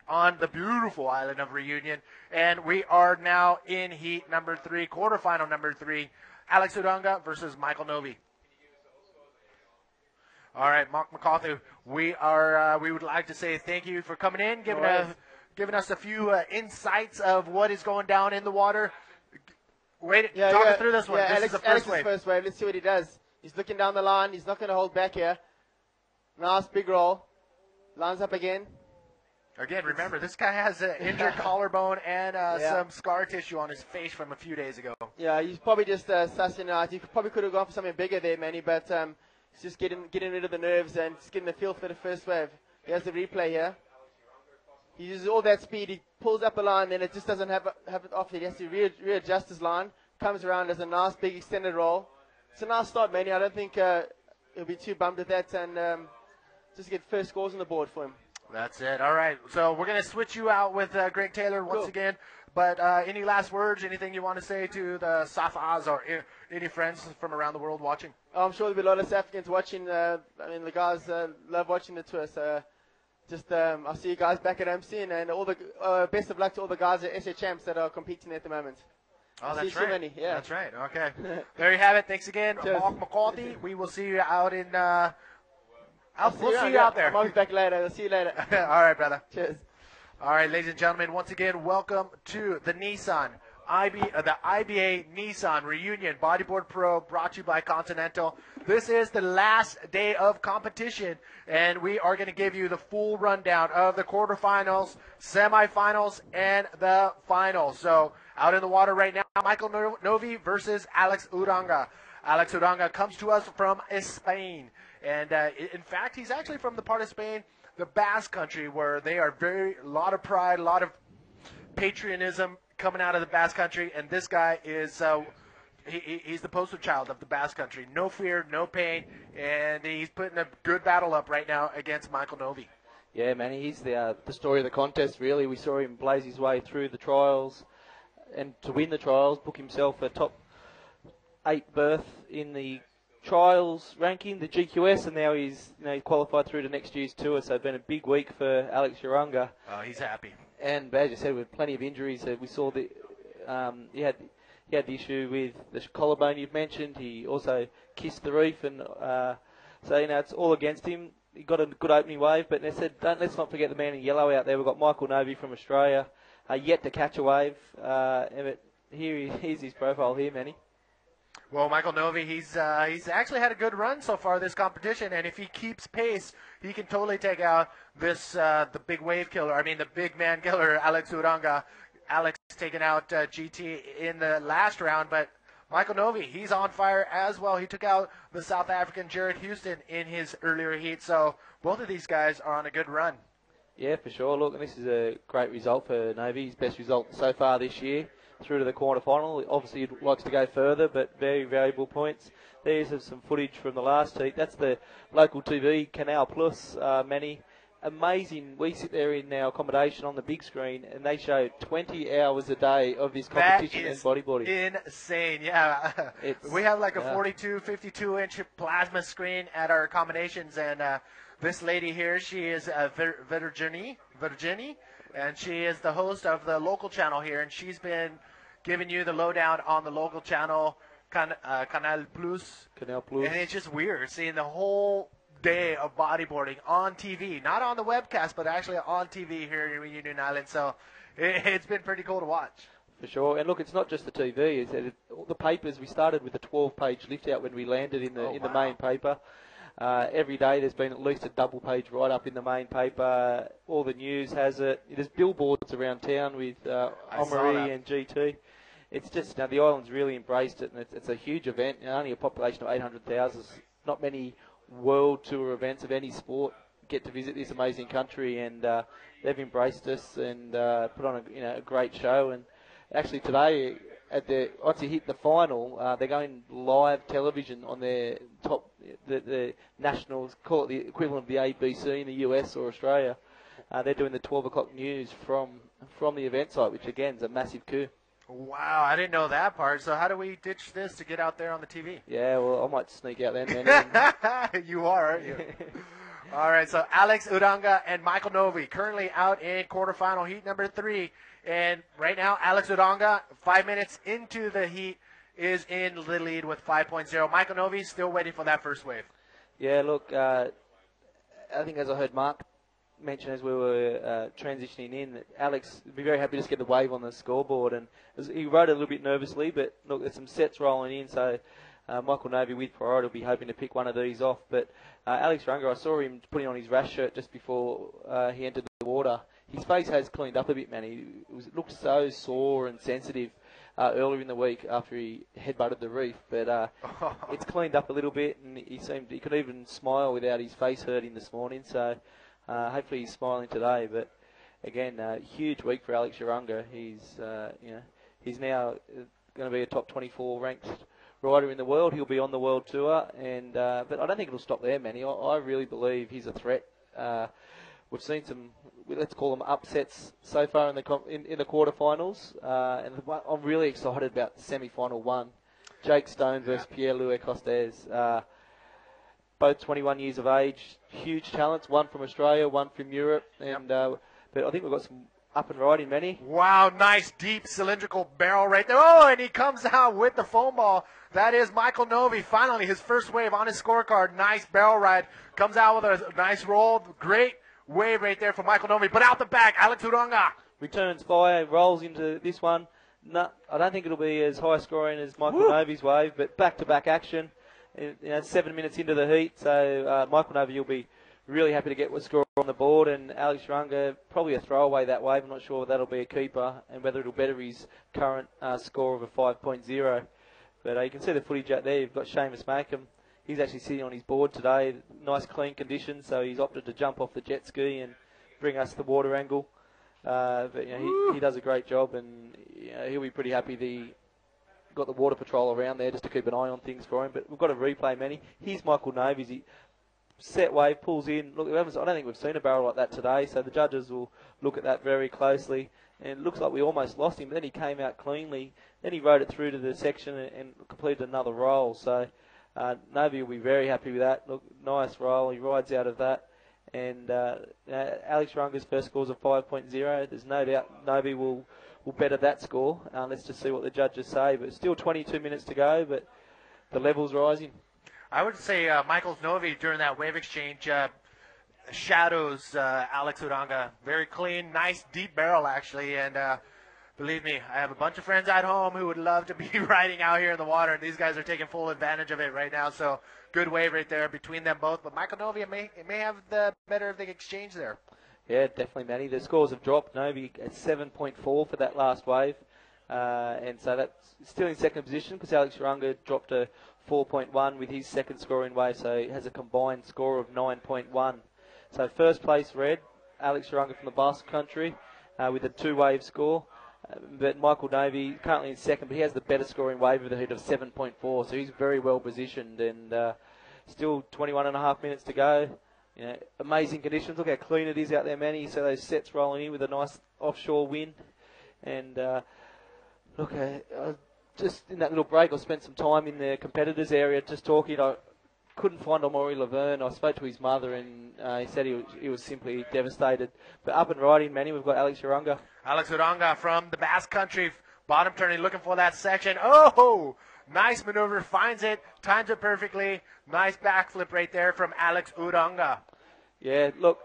on the beautiful island of Reunion. And we are now in heat number 3, quarterfinal number 3. Alex Uranga versus Michael Novy. All right, Mark McCarthy, we would like to say thank you for coming in, giving us a few insights of what is going down in the water. Talk us through this one. This is the first wave. First wave. Let's see what he does. He's looking down the line. He's not going to hold back here. Nice big roll. Lines up again. Again, remember, this guy has an injured collarbone and some scar tissue on his face from a few days ago. Yeah, he's probably just sussing out. You probably could have gone for something bigger there, Manny, but he's just getting rid of the nerves and just getting the feel for the first wave. Here's the replay here. He uses all that speed. He pulls up a line, then it just doesn't have it off. He has to readjust his line. Comes around as a nice big extended roll. It's a nice start, Manny. I don't think he'll be too bummed at that, and just get first scores on the board for him. That's it. All right. So we're going to switch you out with Greg Taylor once again. But any last words, anything you want to say to the Safas or any friends from around the world watching? I'm sure there'll be a lot of South Africans watching. The guys love watching the tour. So just I'll see you guys back at MC, and all the best of luck to all the guys at SA Champs that are competing at the moment. Oh, that's right. Many. Yeah. That's right. Okay. There you have it. Thanks again, Cheers. Mark McCarthy. We will see you out in. We'll see you out there. I'll be back later. I'll see you later. All right, brother. Cheers. All right, ladies and gentlemen, once again, welcome to the IBA Nissan Reunion Bodyboard Pro, brought to you by Continental. This is the last day of competition, and we are going to give you the full rundown of the quarterfinals, semifinals, and the finals. So, out in the water right now, Michael Novy versus Alex Uranga. Alex Uranga comes to us from Spain, and in fact, he's actually from the part of Spain, the Basque Country, where they are a lot of pride, a lot of patriotism coming out of the Basque Country, and this guy is he's the poster child of the Basque Country. No fear, no pain, and he's putting a good battle up right now against Michael Novy. Yeah, man, he's the story of the contest, really. We saw him blaze his way through the trials, and to win the trials, book himself a top 8 berth in the trials ranking, the GQS, and now he's qualified through to next year's tour. So it's been a big week for Alex Uranga. Oh, he's happy. And as you said, with plenty of injuries, we saw he had the issue with the collarbone you've mentioned. He also kissed the reef, and so it's all against him. He got a good opening wave, but they said let's not forget the man in yellow out there. We've got Michael Novy from Australia, yet to catch a wave. Here's his profile here, Manny. Well, Michael Novy, he's actually had a good run so far this competition, and if he keeps pace, he can totally take out this the big wave killer. I mean, the big man killer, Alex Uranga. Alex taking out GT in the last round, but Michael Novy, he's on fire as well. He took out the South African Jared Houston in his earlier heat, so both of these guys are on a good run. Yeah, for sure. Look, this is a great result for Novy, his best result so far this year. Through to the quarterfinal. Obviously, he likes to go further, but very valuable points. There's some footage from the last heat. That's the local TV, Canal Plus, Manny. Amazing. We sit there in our accommodation on the big screen, and they show 20 hours a day of this competition and bodyboarding. Insane, yeah. We have like a 42, 52-inch plasma screen at our accommodations, and this lady here, she is Virginie, and she is the host of the local channel here, and she's been giving you the lowdown on the local channel, Canal Plus. And it's just weird seeing the whole day of bodyboarding on TV, not on the webcast, but actually on TV here in Reunion Island. So it's been pretty cool to watch. For sure. And look, it's not just the TV. All the papers, we started with a 12-page lift out when we landed in the main paper. Every day there's been at least a double-page write-up in the main paper. All the news has it. There's billboards around town with Omri and GT. It's just, the island's really embraced it, and it's a huge event. Only a population of 800,000. Not many world tour events of any sport get to visit this amazing country, and they've embraced us and put on a great show. And actually today, once you hit the final, they're going live television on their top, the nationals, call it the equivalent of the ABC in the US or Australia. They're doing the 12 o'clock news from the event site, which again is a massive coup. Wow, I didn't know that part. So how do we ditch this to get out there on the TV? Yeah, well, I might sneak out then. You are, aren't you? All right, so Alex Uranga and Michael Novy currently out in quarterfinal heat number 3. And right now, Alex Uranga, 5 minutes into the heat, is in the lead with 5.0. Michael Novy still waiting for that first wave. Yeah, look, I think as I heard Mark mention as we were transitioning in, that Alex would be very happy to just get the wave on the scoreboard. And he rode it a little bit nervously, but look, there's some sets rolling in, so Michael Novy with priority will be hoping to pick one of these off. But Alex Uranga, I saw him putting on his rash shirt just before he entered the water. His face has cleaned up a bit, man. He looked so sore and sensitive earlier in the week after he headbutted the reef, but it's cleaned up a little bit, and he could even smile without his face hurting this morning. So hopefully he's smiling today. But again, huge week for Alex Uranga. He's now going to be a top 24 ranked rider in the world. He'll be on the world tour, and but I don't think it'll stop there, Manny. I really believe he's a threat. We've seen some, let's call them upsets so far in the quarterfinals, and I'm really excited about semi-final one. Jake Stone versus Pierre-Louis Costes. Both 21 years of age, huge talents. One from Australia, one from Europe, and but I think we've got some up and riding, Manny. Wow, nice deep cylindrical barrel right there. Oh, and he comes out with the foam ball. That is Michael Novy. Finally, his first wave on his scorecard. Nice barrel ride. Comes out with a nice roll. Great wave right there for Michael Novy. But out the back, Alex Uranga. Returns fire, rolls into this one. No, I don't think it'll be as high scoring as Michael Novy's wave, but back-to-back action. 7 minutes into the heat, so Michael Novy will be really happy to get a score on the board, and Alex Uranga probably a throwaway that wave. I'm not sure that'll be a keeper and whether it'll better his current score of a 5.0. But you can see the footage out there. You've got Seamus Macomb. He's actually sitting on his board today. Nice clean conditions, so he's opted to jump off the jet ski and bring us the water angle. But he does a great job, and he'll be pretty happy the got the water patrol around there just to keep an eye on things for him. But we've got a replay, Manny. Here's Michael Novy's. He set wave, pulls in. Look, I don't think we've seen a barrel like that today, so the judges will look at that very closely. And it looks like we almost lost him, but then he came out cleanly. Then he rode it through to the section and completed another roll. So Novy will be very happy with that. Look, nice roll. He rides out of that. And Alex Uranga's first score is a 5.0. There's no doubt Novy will better that score. Let's just see what the judges say. But still 22 minutes to go, but the level's rising. I would say Michael Novy during that wave exchange shadows Alex Uranga. Very clean, nice deep barrel actually, and believe me, I have a bunch of friends at home who would love to be riding out here in the water, and these guys are taking full advantage of it right now. So good wave right there between them both. But Michael Novy may have the better of the exchange there. Yeah, definitely, Manny. The scores have dropped. Novy at 7.4 for that last wave, and so that's still in second position because Alex Uranga dropped to 4.1 with his second scoring wave, so he has a combined score of 9.1. So first place red, Alex Uranga from the Basque Country with a 2-wave score. But Michael Novy currently in second, but he has the better scoring wave of the heat of 7.4, so he's very well positioned. And still 21 and a half minutes to go. Amazing conditions. Look how clean it is out there, Manny. So those sets rolling in with a nice offshore wind. And look, just in that little break, I spent some time in the competitors area just talking. I couldn't find Amaury Laverne. I spoke to his mother, and he said he was simply devastated. But up and riding, Manny, we've got Alex Uranga. Alex Uranga from the Basque Country, bottom turning, looking for that section. Oh, nice maneuver, finds it, times it perfectly. Nice backflip right there from Alex Uranga. Yeah, look,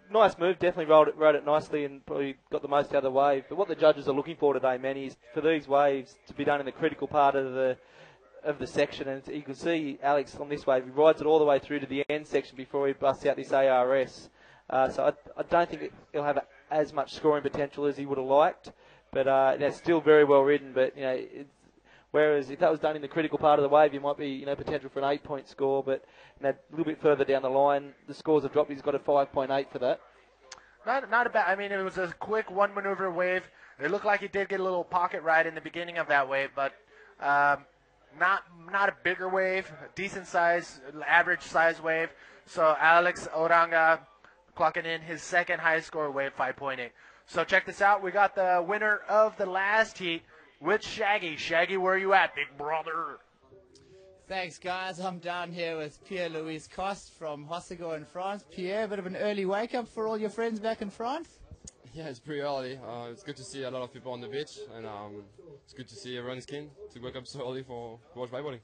nice move. Definitely rode it nicely and probably got the most out of the wave. But what the judges are looking for today, Manny, is for these waves to be done in the critical part of the section. And you can see Alex on this wave. He rides it all the way through to the end section before he busts out this ARS. So I don't think he'll have as much scoring potential as he would have liked. But it's still very well ridden. But whereas if that was done in the critical part of the wave, you might be potential for an 8-point score. But a little bit further down the line, the scores have dropped. He's got a 5.8 for that. Not a bad. I mean, it was a quick one maneuver wave. It looked like he did get a little pocket ride in the beginning of that wave, but not a bigger wave. Decent size, average size wave. So Alex Uranga clocking in his second highest score wave, 5.8. So check this out. We got the winner of the last heat with Shaggy. Shaggy, where are you at, big brother? Thanks, guys. I'm down here with Pierre-Louis Coste from Hossegor in France. Pierre, a bit of an early wake-up for all your friends back in France? Yeah, it's pretty early. It's good to see a lot of people on the beach, and it's good to see everyone's keen to wake up so early to watch bodyboarding.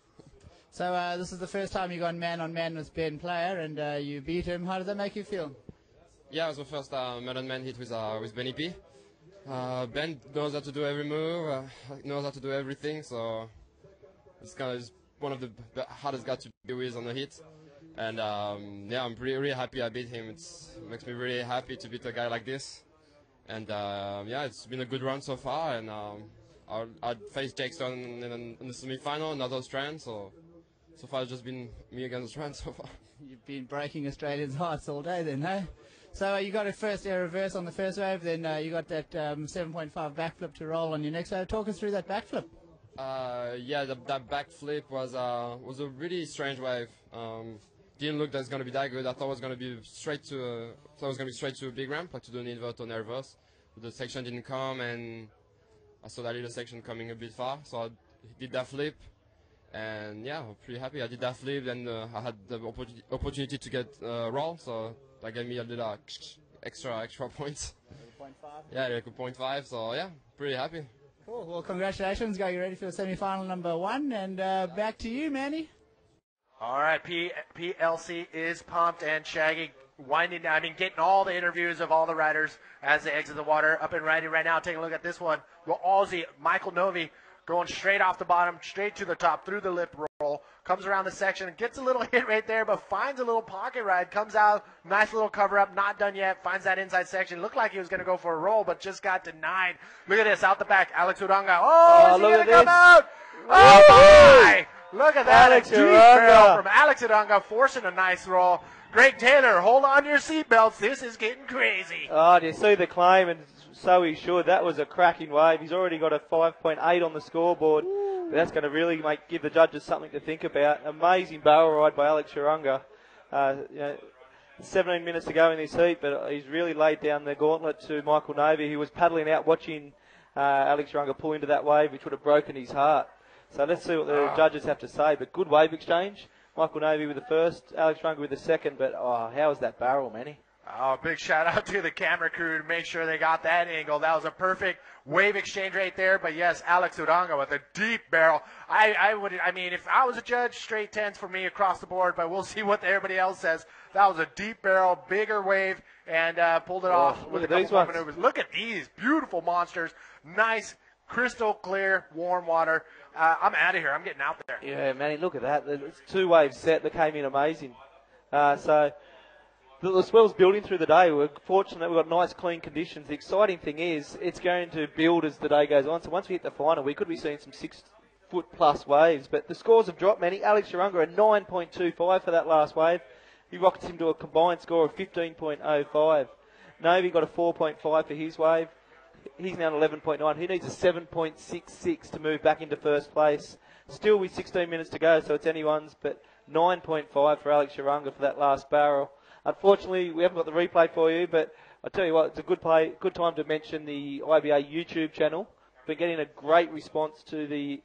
So this is the first time you've gone man-on-man with Ben Player, and you beat him. How does that make you feel? Yeah, it was my first man-on-man hit with Benny P. Ben knows how to do every move, knows how to do everything, so it's one of the hardest guys to be with on the hit. And yeah, I'm really happy I beat him. It makes me really happy to beat a guy like this. And yeah, it's been a good run so far. And I faced Jackson in the semi-final, another Australian. So far it's just been me against Australian so far. You've been breaking Australians' hearts all day then, hey? So you got a first air reverse on the first wave, then you got that 7.5 backflip to roll on your next wave. Talk us through that backflip. Yeah, that backflip was a really strange wave. Didn't look that's gonna be that good. I thought it was gonna be straight to a big ramp, like to do an invert or an reverse. But the section didn't come, and I saw that little section coming a bit far, so I did that flip. And yeah, I'm pretty happy. I did that flip, then I had the opportunity to get roll, so that gave me a little extra points. 0.5. Yeah, like a 0.5. So yeah, pretty happy. Cool. Well, congratulations. Got you ready for the semi-final number 1, and back to you, Manny. All right, PLC is pumped, and Shaggy getting all the interviews of all the riders as they exit the water. Up and riding right now. Taking a look at this one. Well, Aussie Michael Novy going straight off the bottom, straight to the top, through the lip roll. Comes around the section, gets a little hit right there, but finds a little pocket ride. Comes out, nice little cover up, not done yet. Finds that inside section. Looked like he was going to go for a roll, but just got denied. Look at this, out the back, Alex Uranga. Oh, is he going to come out? Oh, my! Look at that, Alex a deep Uranga. barrel from Alex Uranga, forcing a nice roll. Greg Taylor, hold on to your seatbelts. This is getting crazy. Oh, do you see the claim? And so he should. That was a cracking wave. He's already got a 5.8 on the scoreboard. But that's going to really give the judges something to think about. Amazing barrel ride by Alex Uranga. 17 minutes to go in this heat, but he's really laid down the gauntlet to Michael Novy, who was paddling out watching Alex Uranga pull into that wave, which would have broken his heart. So let's see what the judges have to say. But good wave exchange. Michael Novy with the first, Alex Uranga with the second. But how was that barrel, Manny? Oh, big shout out to the camera crew to make sure they got that angle. That was a perfect wave exchange right there. But yes, Alex Uranga with a deep barrel. If I was a judge, straight 10s for me across the board, but we'll see what everybody else says. That was a deep barrel, bigger wave, and pulled it off with a couple more maneuvers. Look at these beautiful monsters. Nice, crystal clear, warm water. I'm out of here. I'm getting out there. Yeah, Manny, look at that. It's 2 waves set that came in amazing. So the swell's building through the day. We're fortunate we've got nice, clean conditions. The exciting thing is it's going to build as the day goes on. So once we hit the final, we could be seeing some 6-foot-plus waves. But the scores have dropped, Manny. Alex Uranga a 9.25 for that last wave. He rockets him to a combined score of 15.05. Novy got a 4.5 for his wave. He's now at 11.9. He needs a 7.66 to move back into first place. Still with 16 minutes to go, so it's anyone's, but 9.5 for Alex Uranga for that last barrel. Unfortunately, we haven't got the replay for you, but I tell you what, it's a good time to mention the IBA YouTube channel. We're getting a great response to the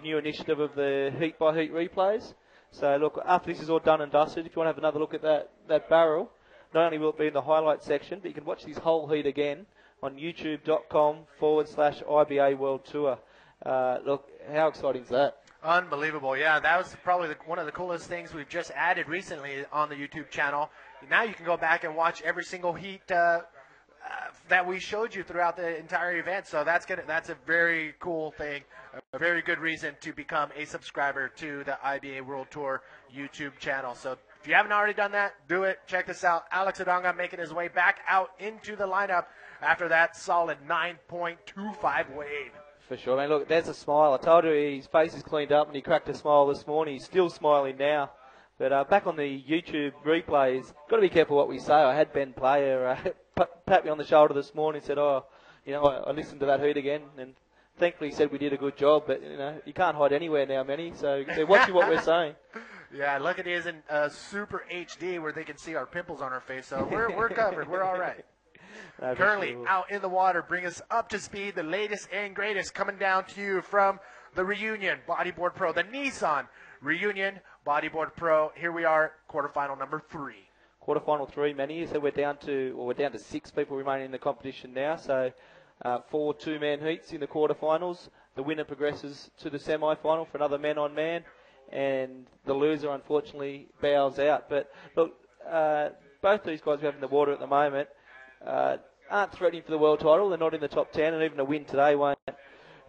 new initiative of the heat by heat replays. So look, after this is all done and dusted, if you want to have another look at that barrel, not only will it be in the highlight section, but you can watch this whole heat again on youtube.com/IBA World Tour. Look, how exciting is that? Unbelievable. Yeah, that was probably one of the coolest things we've just added recently on the YouTube channel. Now you can go back and watch every single heat that we showed you throughout the entire event. So that's a very cool thing, a very good reason to become a subscriber to the IBA World Tour YouTube channel. So if you haven't already done that, do it. Check this out. Alex Uranga making his way back out into the lineup after that solid 9.25 wave. For sure, man. Look, there's a smile. I told you his face is cleaned up and he cracked a smile this morning. He's still smiling now. But back on the YouTube replays, got to be careful what we say. I had Ben Player pat me on the shoulder this morning and said, I listened to that heat again. And thankfully he said we did a good job. But, you can't hide anywhere now, Manny. So they're watching what we're saying. Yeah, look at it is in super HD where they can see our pimples on our face. So we're covered. We're all right. Currently out in the water, bring us up to speed, the latest and greatest coming down to you from the Reunion Bodyboard Pro, the Nissan Reunion Bodyboard Pro. Here we are, quarterfinal number 3. Quarterfinal 3, Manny. So we're down to 6 people remaining in the competition now. So 4 two-man heats in the quarterfinals. The winner progresses to the semi-final for another man-on-man, and the loser, unfortunately, bows out. But look, both these guys we have in the water at the moment aren't threatening for the world title. They're not in the top 10, and even a win today won't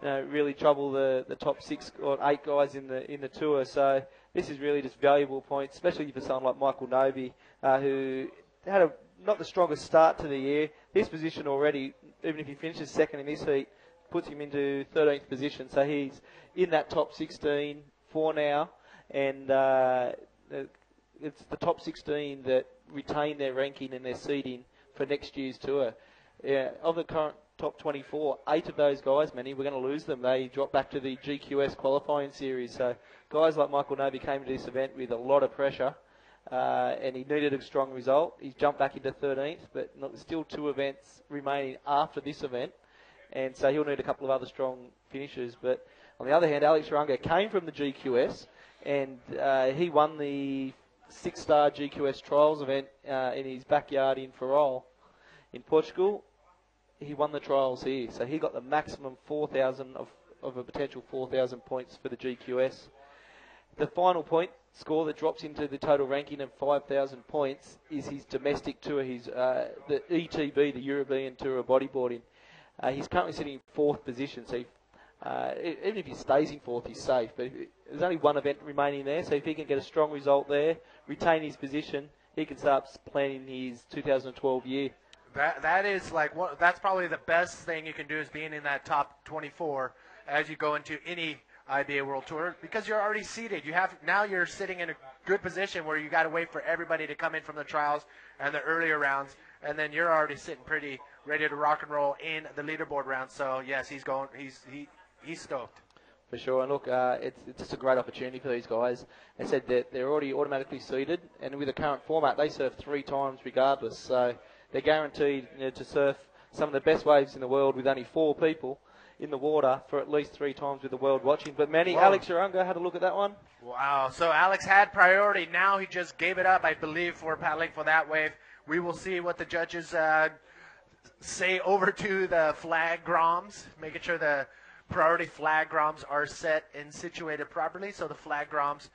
really trouble the top 6 or 8 guys in the tour. So this is really just valuable points, especially for someone like Michael Novy, who had not the strongest start to the year. His position already, even if he finishes second in this heat, puts him into 13th position. So he's in that top 16 for now, and it's the top 16 that retain their ranking and their seeding for next year's tour. Of the current top 24, 8 of those guys, we're going to lose them. They drop back to the GQS qualifying series. So guys like Michael Novy came to this event with a lot of pressure, and he needed a strong result. He's jumped back into 13th, but still 2 events remaining after this event, and so he'll need a couple of other strong finishes. But on the other hand, Alex Uranga came from the GQS, and he won the 6-star GQS trials event in his backyard in Ferrol in Portugal. He won the trials here, so he got the maximum 4,000 of a potential 4,000 points for the GQS. The final point score that drops into the total ranking of 5,000 points is his domestic tour, the ETB, the European Tour of Bodyboarding. He's currently sitting in 4th position, so even if he stays in 4th, he's safe. But there's only 1 event remaining there, so if he can get a strong result there, retain his position, he can start planning his 2012 year. That is that's probably the best thing you can do, is being in that top 24 as you go into any IBA World Tour, because you're already seated. Now you're sitting in a good position where you got to wait for everybody to come in from the trials and the earlier rounds, and then you're already sitting pretty ready to rock and roll in the leaderboard round. So yes, he's stoked. For sure, and look, it's just a great opportunity for these guys. They said that they're already automatically seeded, and with the current format, they surf 3 times regardless. So they're guaranteed to surf some of the best waves in the world with only 4 people in the water for at least 3 times with the world watching. But Manny, Alex Uranga had a look at that one. Wow, so Alex had priority. Now he just gave it up, I believe, for paddling for that wave. We will see what the judges say over to the flag groms, making sure the priority flag groms are set and situated properly. So the flag groms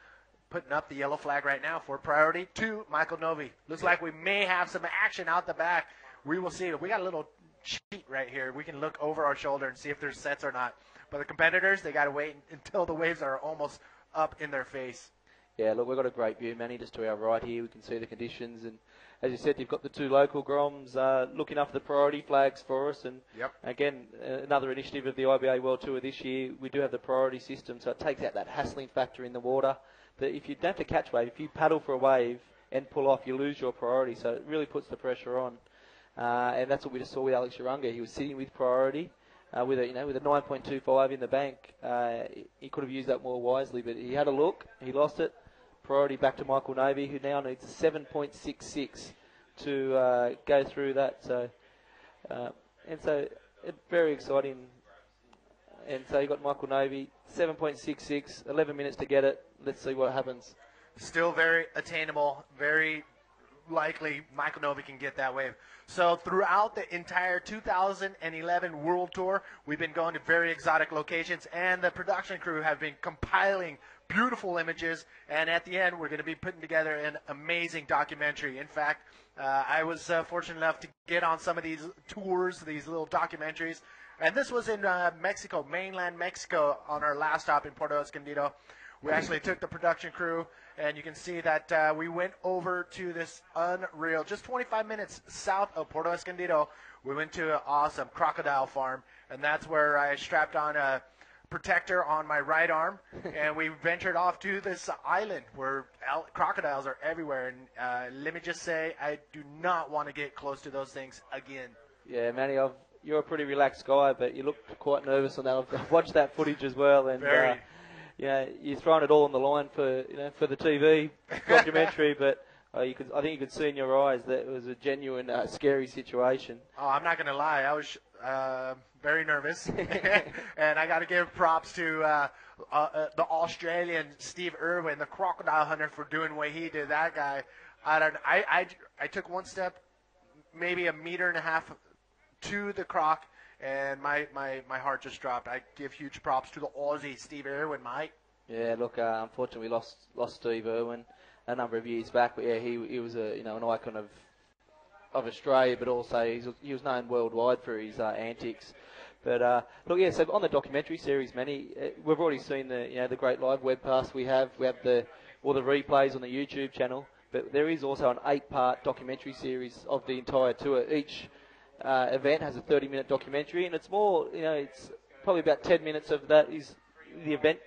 putting up the yellow flag right now for priority to Michael Novy. Looks like we may have some action out the back. We will see. We got a little sheet right here. We can look over our shoulder and see if there's sets or not. But the competitors, they got to wait until the waves are almost up in their face. Yeah, look, we've got a great view, Manny, just to our right here. We can see the conditions, and as you said, you've got the 2 local groms looking after the priority flags for us. And again, another initiative of the IBA World Tour this year, we do have the priority system, so it takes out that hassling factor in the water. But if you don't have to catch wave, if you paddle for a wave and pull off, you lose your priority, so it really puts the pressure on. And that's what we just saw with Alex Uranga. He was sitting with priority with a 9.25 in the bank. He could have used that more wisely, but he had a look, he lost it. Priority back to Michael Novy, who now needs 7.66 to go through that. So it's very exciting. And so you got Michael Novy, 7.66, 11 minutes to get it. Let's see what happens. Still very attainable, very likely Michael Novy can get that wave. So throughout the entire 2011 World Tour, we've been going to very exotic locations, and the production crew have been compiling beautiful images, and at the end, we're going to be putting together an amazing documentary. In fact, I was fortunate enough to get on some of these tours, these little documentaries, and this was in Mexico, mainland Mexico, on our last stop in Puerto Escondido. We actually took the production crew, and you can see that we went over to this unreal, just 25 minutes south of Puerto Escondido. We went to an awesome crocodile farm, and that's where I strapped on a protector on my right arm, and we ventured off to this island where crocodiles are everywhere. And let me just say, I do not want to get close to those things again. Yeah, Manny, you're a pretty relaxed guy, but you look quite nervous on that. I've watched that footage as well, and you're throwing it all on the line for the TV documentary. But I think you could see in your eyes that it was a genuine, scary situation. Oh, I'm not going to lie. I was very nervous. And I got to give props to the Australian Steve Irwin, the crocodile hunter, for doing what he did. That guy, I took one step, maybe a meter and a half to the croc, and my heart just dropped. I give huge props to the Aussie Steve Irwin, mate. Yeah, look, unfortunately we lost Steve Irwin a number of years back, but yeah, he was an icon of Australia, but also he was known worldwide for his antics. But look, yeah. So on the documentary series, Manny, we've already seen the great live webcast we have. We have all the replays on the YouTube channel, but there is also an 8-part documentary series of the entire tour. Each event has a 30-minute documentary, and it's more, it's probably about 10 minutes of that is the event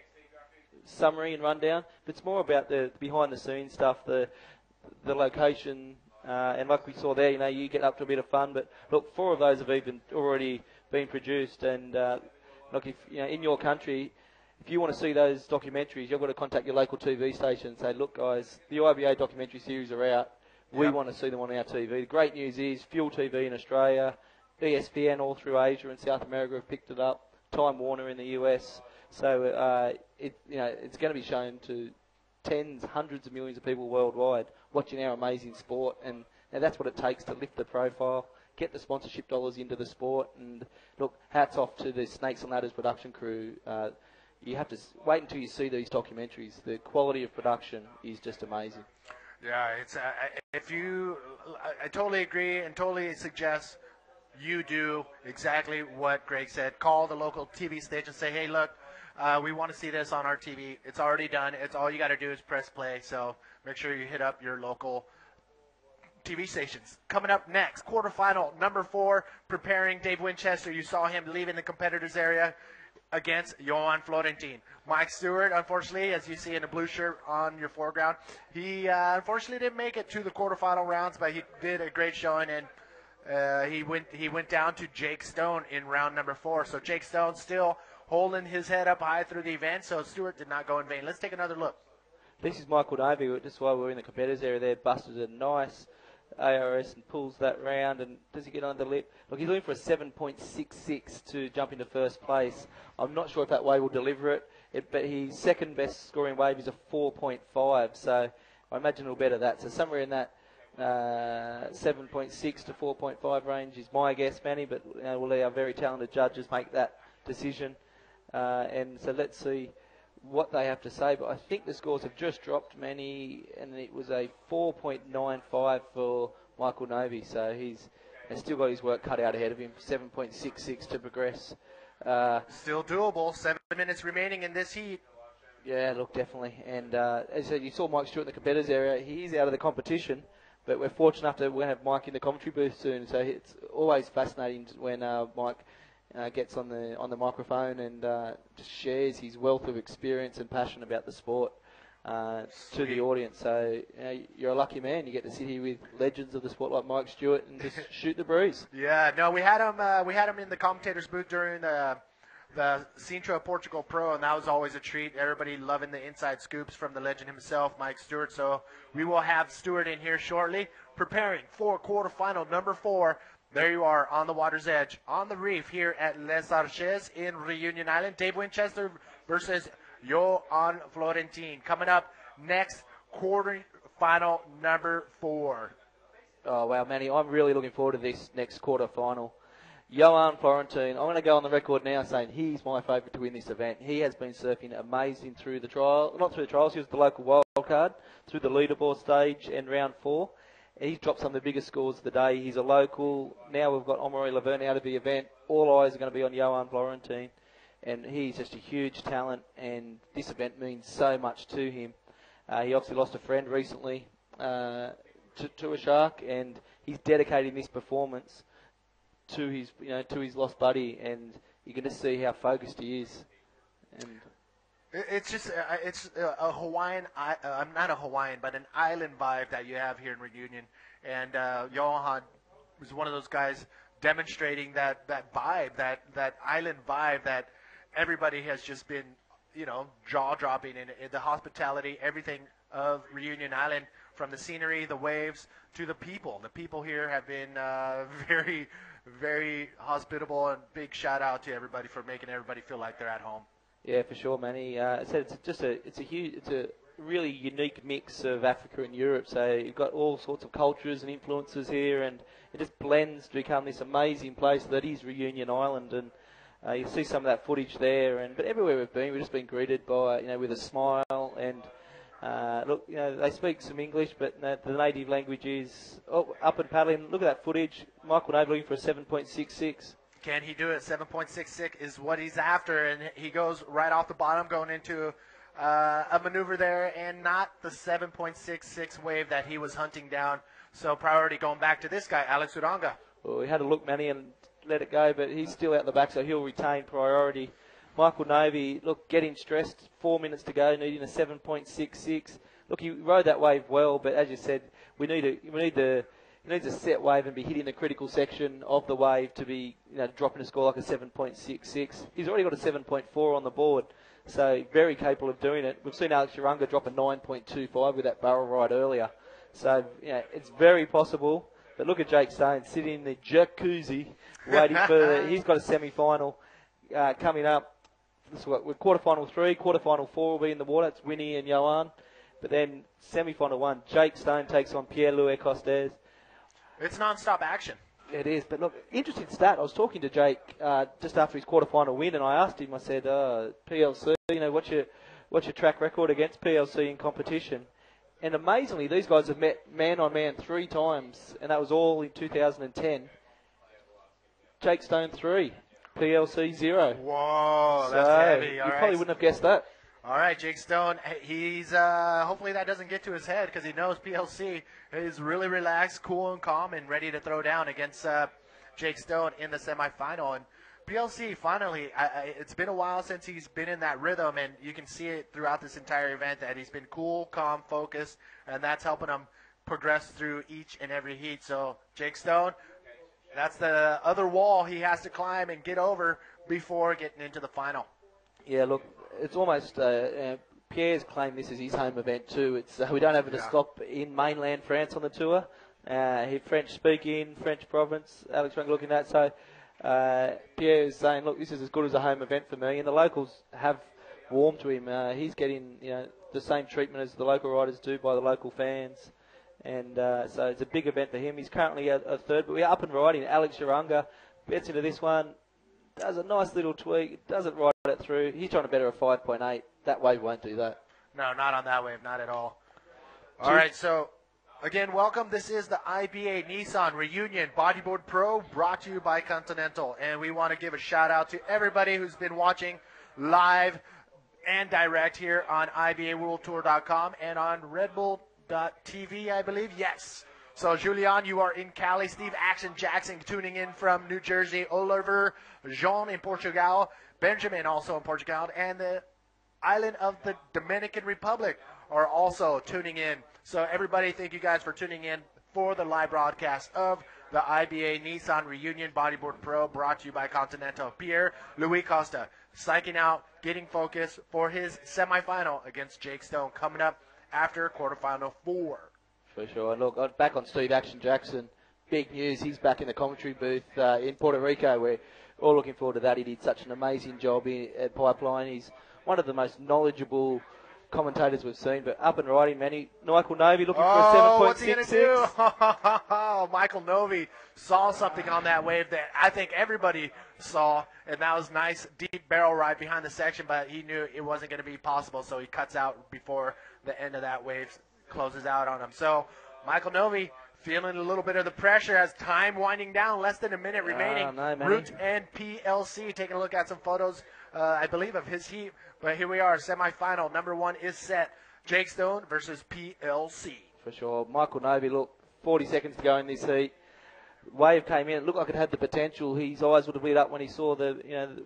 summary and rundown, but it's more about the behind-the-scenes stuff, the location, and like we saw there, you get up to a bit of fun. But look, 4 of those have even already been produced, and look, if in your country, if you want to see those documentaries, you've got to contact your local TV station and say, look, guys, the IBA documentary series are out. We want to see them on our TV. The great news is Fuel TV in Australia, ESPN all through Asia and South America have picked it up, Time Warner in the US. So it's going to be shown to tens, hundreds of millions of people worldwide watching our amazing sport, and that's what it takes to lift the profile, get the sponsorship dollars into the sport. And look, hats off to the Snakes and Ladders production crew. You have to wait until you see these documentaries. The quality of production is just amazing. Yeah, it's I totally agree and totally suggest you do exactly what Greg said. Call the local TV station, say, hey, look, we want to see this on our TV. It's already done. It's all you got to do is press play. So make sure you hit up your local TV stations. Coming up next, quarterfinal number 4, preparing Dave Winchester. You saw him leaving the competitors area against Johan Florentin. Mike Stewart, unfortunately, as you see in the blue shirt on your foreground, he unfortunately didn't make it to the quarterfinal rounds, but he did a great showing, and he went down to Jake Stone in round number 4. So Jake Stone still holding his head up high through the event, so Stewart did not go in vain. Let's take another look. This is Michael Novy, just while we're in the competitors area there, busted a nice ARS and pulls that round, and does he get on the lip? Look, he's looking for a 7.66 to jump into first place. I'm not sure if that wave will deliver it, but his second best scoring wave is a 4.5, so I imagine he'll better that. So somewhere in that 7.6 to 4.5 range is my guess, Manny, but we'll let our very talented judges make that decision. And so let's see what they have to say. But I think the scores have just dropped, Manny, and it was a 4.95 for Michael Novy. So he's still got his work cut out ahead of him. 7.66 to progress. Still doable. 7 minutes remaining in this heat. Yeah, look, definitely. And as I said, you saw Mike Stewart in the competitors area. He's out of the competition, but we're fortunate enough to have Mike in the commentary booth soon. So it's always fascinating when Mike gets on the microphone and just shares his wealth of experience and passion about the sport to the audience. So you're a lucky man. You get to sit here with legends of the sport like Mike Stewart and just shoot the breeze. Yeah, no, we had him in the commentators booth during the Sintra Portugal Pro, and that was always a treat. Everybody loving the inside scoops from the legend himself, Mike Stewart. So we will have Stewart in here shortly, preparing for quarterfinal number 4. There you are on the water's edge, on the reef here at Les Arches in Reunion Island. Dave Winchester versus Johan Florentin. Coming up next, quarterfinal number 4. Oh, wow, Manny, I'm really looking forward to this next quarterfinal. Johan Florentin, I'm going to go on the record now saying he's my favourite to win this event. He has been surfing amazing through the trial, not through the trials, he was the local wild card, through the leaderboard stage and round 4. He's dropped some of the biggest scores of the day. He's a local. Now we've got Omri Laverne out of the event. All eyes are going to be on Johan Florentin. And he's just a huge talent, and this event means so much to him. He obviously lost a friend recently to a shark, and he's dedicating this performance to his lost buddy, and you can just see how focused he is. And it's just it's a Hawaiian. I'm not a Hawaiian, but an island vibe that you have here in Reunion. And Johan was one of those guys demonstrating that vibe, that island vibe that everybody has just been, jaw dropping in the hospitality, everything of Reunion Island from the scenery, the waves, to the people. The people here have been very, very hospitable, and big shout out to everybody for making everybody feel like they're at home. Yeah, for sure, Manny. I said it's a really unique mix of Africa and Europe. So you've got all sorts of cultures and influences here, and it just blends to become this amazing place that is Reunion Island. And you see some of that footage there. But everywhere we've been just been greeted by with a smile. And look, they speak some English, but the native language is up and paddling. Look at that footage. Michael Novy looking for a 7.66. Can he do it? 7.66 is what he's after, and he goes right off the bottom, going into a maneuver there, and not the 7.66 wave that he was hunting down. So priority going back to this guy, Alex Uranga. Well, we had a look, Manny, and let it go, but he's still out the back, so he'll retain priority. Michael Novy, look, getting stressed. 4 minutes to go, needing a 7.66. Look, he rode that wave well, but as you said, we need a set wave and be hitting the critical section of the wave to be dropping a score like a 7.66. He's already got a 7.4 on the board, so very capable of doing it. We've seen Alex Uranga drop a 9.25 with that barrel ride earlier. So it's very possible. But look at Jake Stone sitting in the jacuzzi waiting for he's got a semi-final coming up. This is what, with quarterfinal 3, quarterfinal 4 will be in the water. It's Winnie and Johan. But then semi-final 1, Jake Stone takes on Pierre-Louis Costes. It's non-stop action. It is, but look, interesting stat. I was talking to Jake just after his quarterfinal win, and I asked him. I said, "PLC, what's your track record against PLC in competition?" And amazingly, these guys have met man on man 3 times, and that was all in 2010. Jake Stone 3, PLC 0. Whoa, So that's heavy. You probably wouldn't have guessed that. All right, Jake Stone, he's hopefully that doesn't get to his head, because he knows PLC is really relaxed, cool, and calm, and ready to throw down against Jake Stone in the semifinal. And PLC, finally, it's been a while since he's been in that rhythm, and you can see it throughout this entire event that he's been cool, calm, focused, and that's helping him progress through each and every heat. So Jake Stone, that's the other wall he has to climb and get over before getting into the final. Yeah, look, it's almost Pierre's claimed this is his home event too. It's we don't have a stop in mainland France on the tour. He French speaking, French province. Alex Uranga looking at so Pierre is saying, look, this is as good as a home event for me, and the locals have warmed to him. He's getting the same treatment as the local riders do by the local fans, and so it's a big event for him. He's currently a third, but we're up and riding. Alex Uranga gets into this one. Does a nice little tweak, doesn't ride it through. He's trying to better a 5.8. That wave won't do that. No, not on that wave, not at all. All right, so again, welcome. This is the IBA Nissan Reunion Bodyboard Pro, brought to you by Continental. And we want to give a shout out to everybody who's been watching live and direct here on IBAWorldTour.com and on RedBull.tv, I believe. Yes. So, Julian, you are in Cali. Steve Action Jackson tuning in from New Jersey. Oliver Jean in Portugal. Benjamin also in Portugal. And the island of the Dominican Republic are also tuning in. So, everybody, thank you guys for tuning in for the live broadcast of the IBA Nissan Reunion Bodyboard Pro, brought to you by Continental. Pierre-Louis Costa psyching out, getting focused for his semifinal against Jake Stone coming up after quarterfinal 4. For sure. And look, back on Steve Action Jackson, big news. He's back in the commentary booth in Puerto Rico. We're all looking forward to that. He did such an amazing job at Pipeline. He's one of the most knowledgeable commentators we've seen. But up and riding, Manny. Michael Novy looking for a 7.66. What's he going to do? Michael Novy saw something on that wave that I think everybody saw, and that was nice, deep barrel ride behind the section, but he knew it wasn't going to be possible, so he cuts out before the end of that wave closes out on him. So Michael Novy feeling a little bit of the pressure as time winding down, less than a minute remaining. Root and PLC taking a look at some photos, I believe, of his heat. But here we are, semifinal. Number 1 is set. Jake Stone versus PLC. For sure. Michael Novy, look, 40 seconds to go in this heat. Wave came in. It looked like it had the potential. His eyes would have lit up when he saw the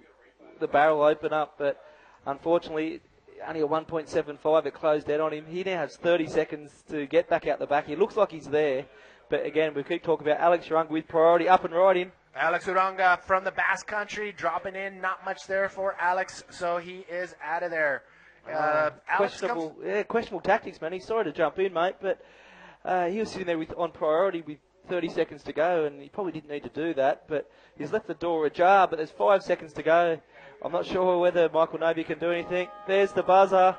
barrel open up. But unfortunately, only a 1.75, it closed out on him. He now has 30 seconds to get back out the back. He looks like he's there. But again, we keep talking about Alex Uranga with priority up and riding. Alex Uranga from the Basque Country dropping in. Not much there for Alex, so he is out of there. Questionable tactics, man. He's sorry to jump in, mate, but He was sitting there on priority with 30 seconds to go, and he probably didn't need to do that, but he's left the door ajar, but there's 5 seconds to go. I'm not sure whether Michael Novy can do anything. There's the buzzer.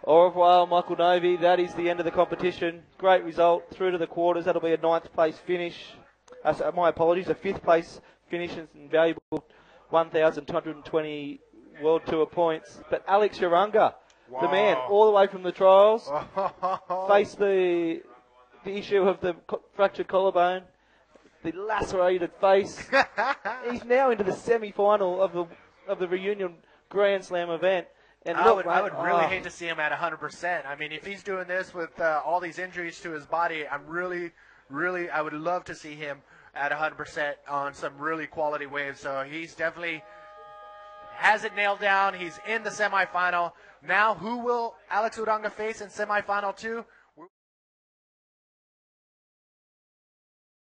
Au revoir, Michael Novy. That is the end of the competition. Great result. Through to the quarters. That'll be a 9th place finish. My apologies, a 5th place finish and valuable 1,220 World Tour points. But Alex Uranga, the man, all the way from the trials, faced the issue of the fractured collarbone, the lacerated face. He's now into the semi-final of the Reunion Grand Slam event. And I would really hate to see him at 100%. I mean, if he's doing this with all these injuries to his body, I would love to see him at 100% on some really quality waves. So he's definitely has it nailed down. He's in the semifinal. Now, who will Alex Uranga face in semifinal 2?